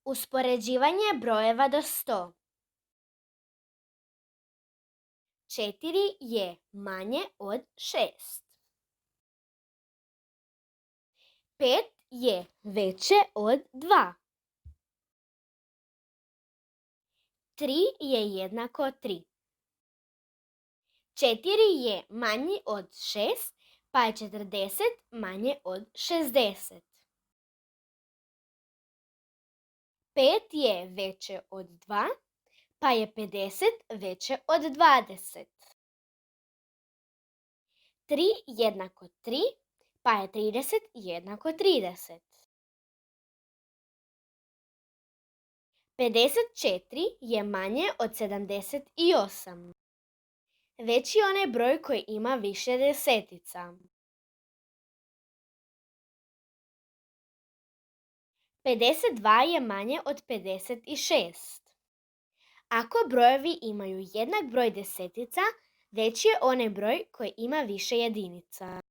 Uspoređivanje brojeva do 100. 4 je manje od 6. 5 je veće od 2. 3 je jednako 3. 4 je manji od 6, pa je 40 manje od 60. 5 je veće od 2, pa je 50 veće od 20. 3 jednako 3, pa je 30 jednako 30. 54 je manje od 78. Veći je onaj broj koji ima više desetica. 52 je manje od 56. Ako brojevi imaju jednak broj desetica, veći je onaj broj koji ima više jedinica.